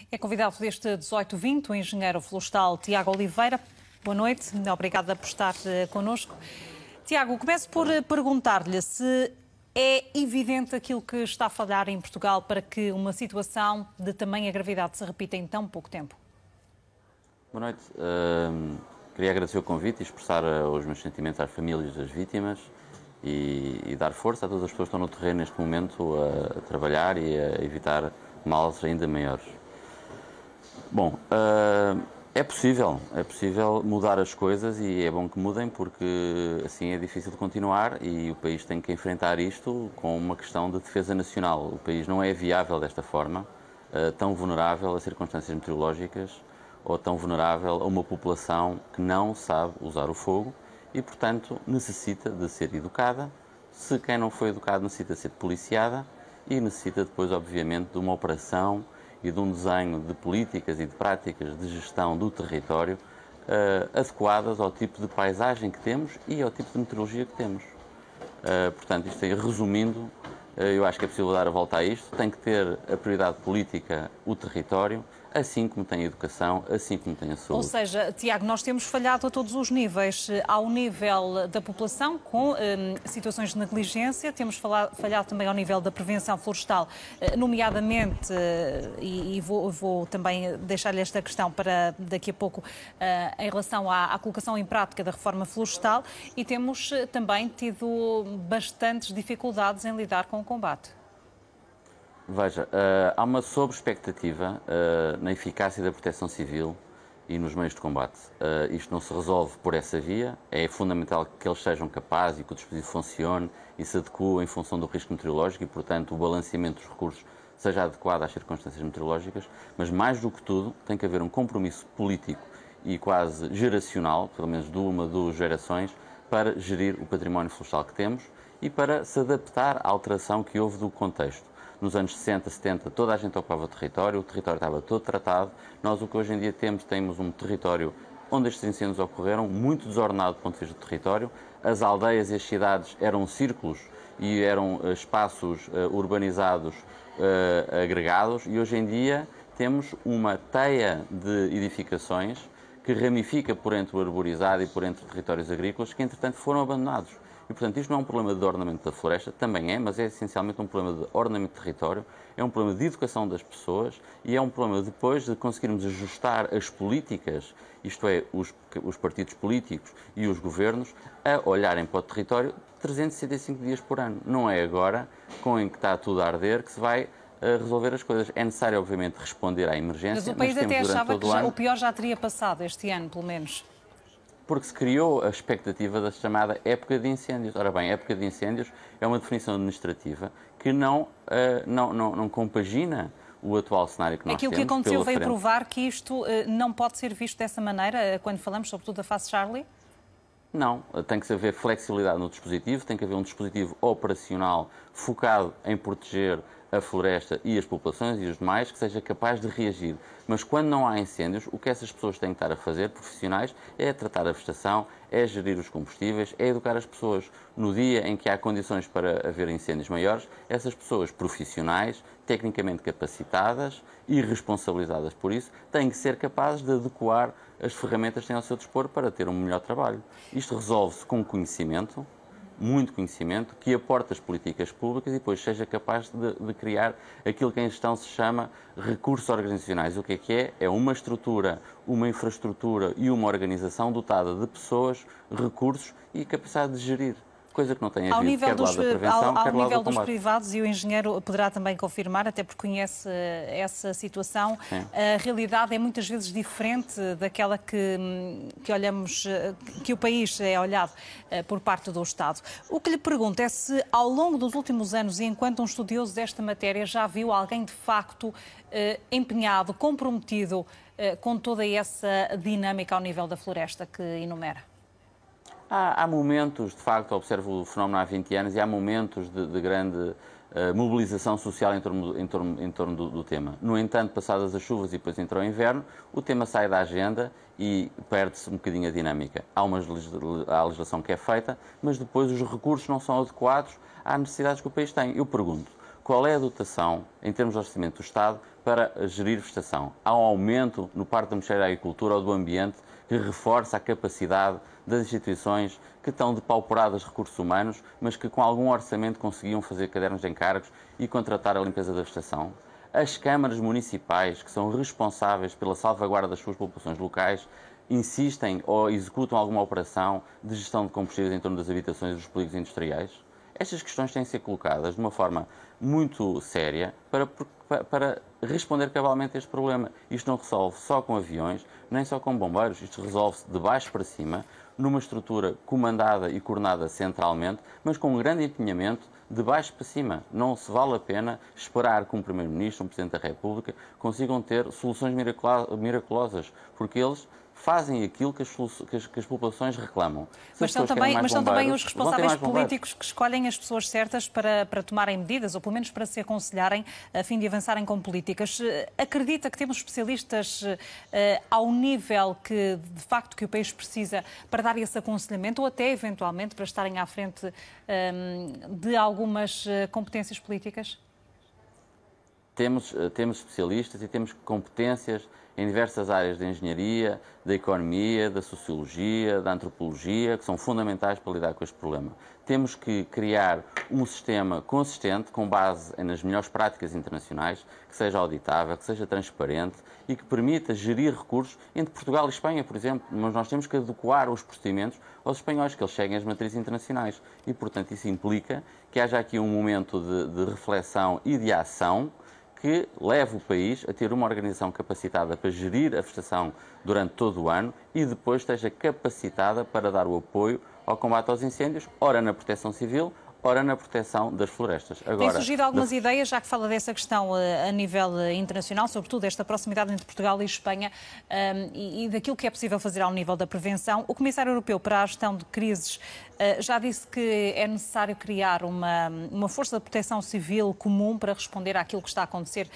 É convidado deste 18-20 o engenheiro florestal Tiago Oliveira. Boa noite, obrigada por estar connosco. Tiago, começo por perguntar-lhe se é evidente aquilo que está a falhar em Portugal para que uma situação de tamanha gravidade se repita em tão pouco tempo. Boa noite. Queria agradecer o convite e expressar os meus sentimentos às famílias das vítimas e dar força a todas as pessoas que estão no terreno neste momento a trabalhar e a evitar males ainda maiores. Bom, é possível mudar as coisas e é bom que mudem porque assim é difícil de continuar e o país tem que enfrentar isto com uma questão de defesa nacional. O país não é viável desta forma, tão vulnerável a circunstâncias meteorológicas ou tão vulnerável a uma população que não sabe usar o fogo e, portanto, necessita de ser educada. Se quem não foi educado necessita de ser policiada e necessita depois, obviamente, de uma operação e de um desenho de políticas e de práticas de gestão do território adequadas ao tipo de paisagem que temos e ao tipo de meteorologia que temos. Portanto, isto aí, resumindo, eu acho que é possível dar a volta a isto. Tem que ter a prioridade política o território, assim como tem a educação, assim como tem a saúde. Ou seja, Tiago, nós temos falhado a todos os níveis. Ao nível da população, com situações de negligência, temos falhado também ao nível da prevenção florestal, nomeadamente, e vou também deixar-lhe esta questão para daqui a pouco, em relação à colocação em prática da reforma florestal, e temos também tido bastantes dificuldades em lidar com o combate. Veja, há uma sobre-expectativa na eficácia da proteção civil e nos meios de combate. Isto não se resolve por essa via. É fundamental que eles sejam capazes e que o dispositivo funcione e se adeque em função do risco meteorológico e, portanto, o balanceamento dos recursos seja adequado às circunstâncias meteorológicas, mas, mais do que tudo, tem que haver um compromisso político e quase geracional, pelo menos de uma, duas gerações, para gerir o património florestal que temos e para se adaptar à alteração que houve do contexto. Nos anos 60, 70, toda a gente ocupava o território estava todo tratado. Nós, o que hoje em dia temos um território onde estes incêndios ocorreram, muito desordenado do ponto de vista do território. As aldeias e as cidades eram círculos e eram espaços urbanizados agregados e hoje em dia temos uma teia de edificações que ramifica por entre o arborizado e por entre territórios agrícolas que, entretanto, foram abandonados. E, portanto, isto não é um problema de ordenamento da floresta, também é, mas é essencialmente um problema de ordenamento de território, é um problema de educação das pessoas e é um problema depois de conseguirmos ajustar as políticas, isto é, os partidos políticos e os governos, a olharem para o território 365 dias por ano. Não é agora, com em que está tudo a arder, que se vai resolver as coisas. É necessário, obviamente, responder à emergência. Mas o país até achava que o pior já teria passado este ano, pelo menos. Porque se criou a expectativa da chamada época de incêndios. Ora bem, época de incêndios é uma definição administrativa que não compagina o atual cenário que nós temos. Aquilo que aconteceu veio provar que isto não pode ser visto dessa maneira, quando falamos sobretudo da fase Charlie? Não, tem que haver flexibilidade no dispositivo, tem que haver um dispositivo operacional focado em proteger a floresta e as populações e os demais, que seja capaz de reagir. Mas quando não há incêndios, o que essas pessoas têm que estar a fazer, profissionais, é tratar a vegetação, é gerir os combustíveis, é educar as pessoas. No dia em que há condições para haver incêndios maiores, essas pessoas profissionais, tecnicamente capacitadas e responsabilizadas por isso, têm que ser capazes de adequar as ferramentas que têm ao seu dispor para ter um melhor trabalho. Isto resolve-se com conhecimento, muito conhecimento, que aporte as políticas públicas e depois seja capaz de criar aquilo que em gestão se chama recursos organizacionais. O que é? É uma estrutura, uma infraestrutura e uma organização dotada de pessoas, recursos e capacidade de gerir. Coisa que não tem a havido, quer do lado da prevenção, quer do lado do combate. Dos privados, e o engenheiro poderá também confirmar, até porque conhece essa situação, sim, a realidade é muitas vezes diferente daquela que olhamos, que o país é olhado por parte do Estado. O que lhe pergunto é se, ao longo dos últimos anos, e enquanto um estudioso desta matéria, já viu alguém de facto empenhado, comprometido com toda essa dinâmica ao nível da floresta que enumera? Há momentos, de facto, observo o fenómeno há 20 anos e há momentos de grande mobilização social em torno do tema. No entanto, passadas as chuvas e depois entrou o inverno, o tema sai da agenda e perde-se um bocadinho a dinâmica. Há a legislação que é feita, mas depois os recursos não são adequados às necessidades que o país tem. Eu pergunto, qual é a dotação, em termos de orçamento do Estado, para gerir vegetação. Há um aumento no Parque do Ministério da Agricultura ou do Ambiente que reforça a capacidade das instituições que estão depauperadas de recursos humanos, mas que com algum orçamento conseguiam fazer cadernos de encargos e contratar a limpeza da vegetação. As câmaras municipais, que são responsáveis pela salvaguarda das suas populações locais, insistem ou executam alguma operação de gestão de combustíveis em torno das habitações e dos polígonos industriais. Estas questões têm de ser colocadas de uma forma muito séria para responder cabalmente a este problema. Isto não resolve só com aviões, nem só com bombeiros, isto resolve-se de baixo para cima, numa estrutura comandada e coordenada centralmente, mas com um grande empenhamento de baixo para cima. Não se vale a pena esperar que um Primeiro-Ministro, um Presidente da República, consigam ter soluções miraculosas, porque eles fazem aquilo que as populações reclamam. Mas são também os responsáveis políticos que escolhem as pessoas certas para tomarem medidas, ou pelo menos para se aconselharem, a fim de avançarem com políticas. Acredita que temos especialistas ao nível que, de facto, que o país precisa para dar esse aconselhamento, ou até, eventualmente, para estarem à frente de algumas competências políticas? Temos especialistas e temos competências em diversas áreas da engenharia, da economia, da sociologia, da antropologia, que são fundamentais para lidar com este problema. Temos que criar um sistema consistente, com base nas melhores práticas internacionais, que seja auditável, que seja transparente e que permita gerir recursos entre Portugal e Espanha, por exemplo. Mas nós temos que adequar os procedimentos aos espanhóis, que eles cheguem às matrizes internacionais. E, portanto, isso implica que haja aqui um momento de reflexão e de ação que leve o país a ter uma organização capacitada para gerir a vegetação durante todo o ano e depois esteja capacitada para dar o apoio ao combate aos incêndios, ora na proteção civil, ora na proteção das florestas. Agora, tem surgido algumas ideias, já que fala dessa questão a nível internacional, sobretudo esta proximidade entre Portugal e Espanha e daquilo que é possível fazer ao nível da prevenção. O Comissário Europeu para a Gestão de Crises já disse que é necessário criar uma força de proteção civil comum para responder àquilo que está a acontecer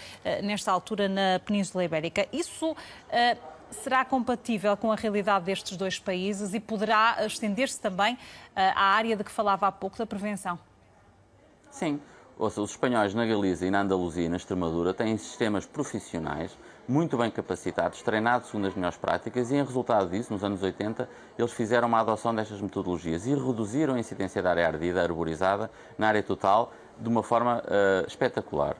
nesta altura na Península Ibérica. Isso será compatível com a realidade destes dois países e poderá estender-se também à área de que falava há pouco, da prevenção? Sim. Ouça, os espanhóis na Galiza e na Andaluzia e na Extremadura têm sistemas profissionais muito bem capacitados, treinados segundo as melhores práticas e, em resultado disso, nos anos 80, eles fizeram uma adoção destas metodologias e reduziram a incidência da área ardida, arborizada, na área total, de uma forma espetacular.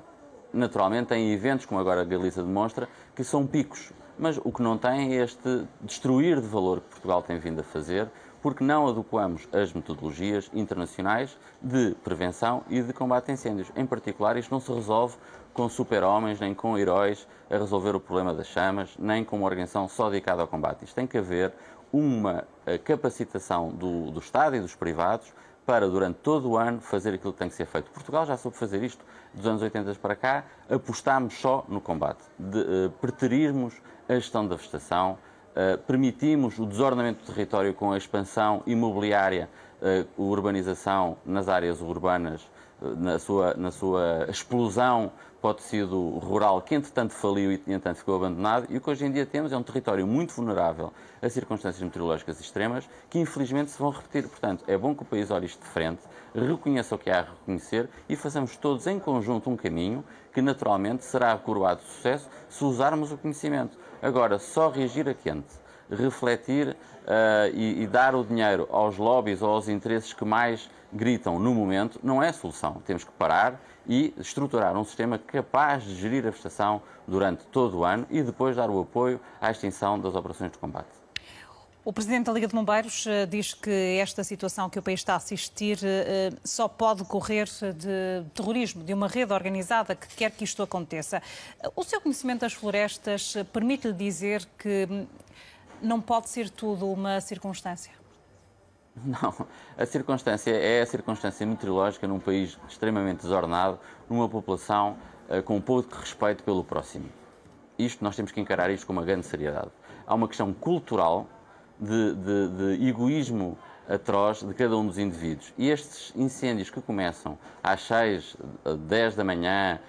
Naturalmente, tem eventos, como agora a Galiza demonstra, que são picos, mas o que não tem é este destruir de valor que Portugal tem vindo a fazer, porque não adequamos as metodologias internacionais de prevenção e de combate a incêndios. Em particular, isto não se resolve com super-homens, nem com heróis a resolver o problema das chamas, nem com uma organização só dedicada ao combate. Isto tem que haver uma capacitação do Estado e dos privados para, durante todo o ano, fazer aquilo que tem que ser feito. Portugal já soube fazer isto dos anos 80 para cá, apostámos só no combate, preterismos a gestão da vegetação, permitimos o desordenamento do território com a expansão imobiliária, a urbanização nas áreas urbanas, na sua explosão para o tecido rural, que entretanto faliu e entretanto ficou abandonado, e o que hoje em dia temos é um território muito vulnerável a circunstâncias meteorológicas extremas, que infelizmente se vão repetir. Portanto, é bom que o país olhe isto de frente, reconheça o que há a reconhecer e façamos todos em conjunto um caminho que naturalmente será coroado de sucesso se usarmos o conhecimento. Agora, só reagir a quente, refletir e dar o dinheiro aos lobbies ou aos interesses que mais gritam no momento não é a solução. Temos que parar e estruturar um sistema capaz de gerir a vegetação durante todo o ano e depois dar o apoio à extinção das operações de combate. O Presidente da Liga de Bombeiros diz que esta situação que o país está a assistir só pode decorrer de terrorismo, de uma rede organizada que quer que isto aconteça. O seu conhecimento das florestas permite-lhe dizer que não pode ser tudo uma circunstância? Não, a circunstância é a circunstância meteorológica num país extremamente desordenado, numa população com pouco respeito pelo próximo. Nós temos que encarar isto com uma grande seriedade. Há uma questão cultural de egoísmo atroz de cada um dos indivíduos. E estes incêndios que começam às 6, 10 da manhã,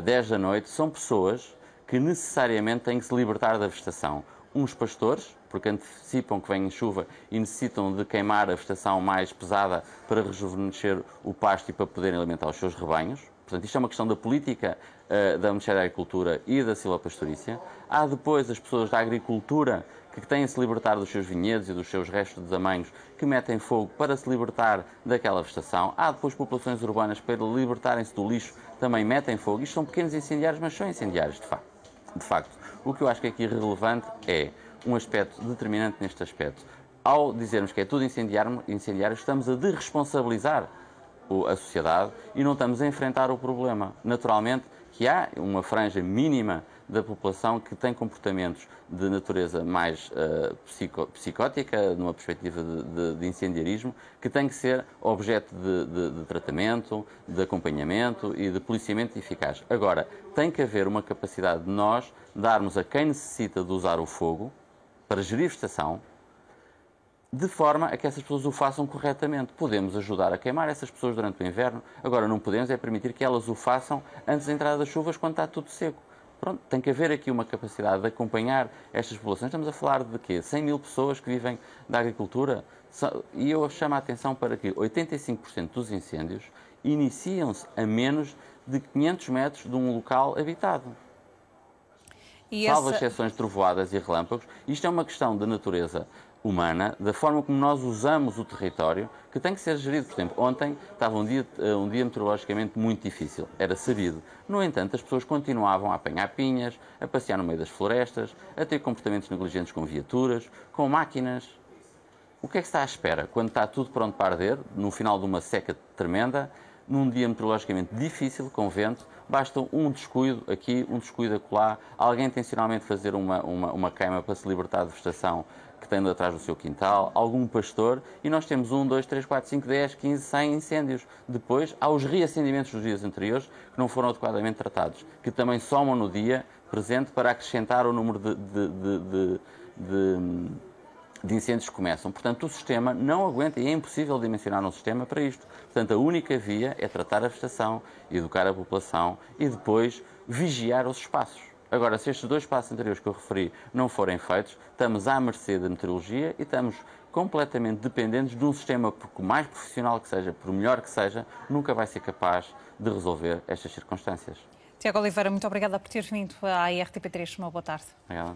10 da noite, são pessoas que necessariamente têm que se libertar da vegetação. Uns pastores, porque antecipam que vem chuva e necessitam de queimar a vegetação mais pesada para rejuvenescer o pasto e para poderem alimentar os seus rebanhos, Portanto, isto é uma questão da política da Ministério da Agricultura e da silvopastorícia. Há depois as pessoas da agricultura que têm se libertar dos seus vinhedos e dos seus restos de tamanhos, que metem fogo para se libertar daquela vegetação. Há depois populações urbanas para libertarem-se do lixo, também metem fogo. Isto são pequenos incendiários, mas são incendiários de facto. O que eu acho que aqui relevante é um aspecto determinante neste aspecto. Ao dizermos que é tudo incendiário, estamos a derresponsabilizar a sociedade e não estamos a enfrentar o problema. Naturalmente que há uma franja mínima da população que tem comportamentos de natureza mais psicótica, numa perspectiva de incendiarismo, que tem que ser objeto de tratamento, de acompanhamento e de policiamento eficaz. Agora, tem que haver uma capacidade de nós darmos a quem necessita de usar o fogo para gerir vegetação, de forma a que essas pessoas o façam corretamente. Podemos ajudar a queimar essas pessoas durante o inverno, agora não podemos é permitir que elas o façam antes da entrada das chuvas, quando está tudo seco. Pronto, tem que haver aqui uma capacidade de acompanhar estas populações. Estamos a falar de quê? 100 mil pessoas que vivem da agricultura? E eu chamo a atenção para que 85% dos incêndios iniciam-se a menos de 500 metros de um local habitado. Salvo exceções de trovoadas e relâmpagos, isto é uma questão da natureza humana, da forma como nós usamos o território, que tem que ser gerido. Por exemplo, ontem estava um dia meteorologicamente muito difícil, era sabido. No entanto, as pessoas continuavam a apanhar pinhas, a passear no meio das florestas, a ter comportamentos negligentes com viaturas, com máquinas. O que é que está à espera quando está tudo pronto para arder, no final de uma seca tremenda, num dia meteorologicamente difícil, com vento, basta um descuido aqui, um descuido acolá, alguém intencionalmente fazer uma queima para se libertar de vegetação que tem atrás do seu quintal, algum pastor, e nós temos 1, 2, 3, 4, 5, 10, 15, 100 incêndios. Depois, há os reacendimentos dos dias anteriores que não foram adequadamente tratados, que também somam no dia presente para acrescentar o número de incêndios que começam. Portanto, o sistema não aguenta e é impossível dimensionar um sistema para isto. Portanto, a única via é tratar a vegetação, educar a população e depois vigiar os espaços. Agora, se estes dois passos anteriores que eu referi não forem feitos, estamos à mercê da meteorologia e estamos completamente dependentes de um sistema, por mais profissional que seja, por melhor que seja, nunca vai ser capaz de resolver estas circunstâncias. Tiago Oliveira, muito obrigada por ter vindo à RTP3. Uma boa tarde. Obrigado.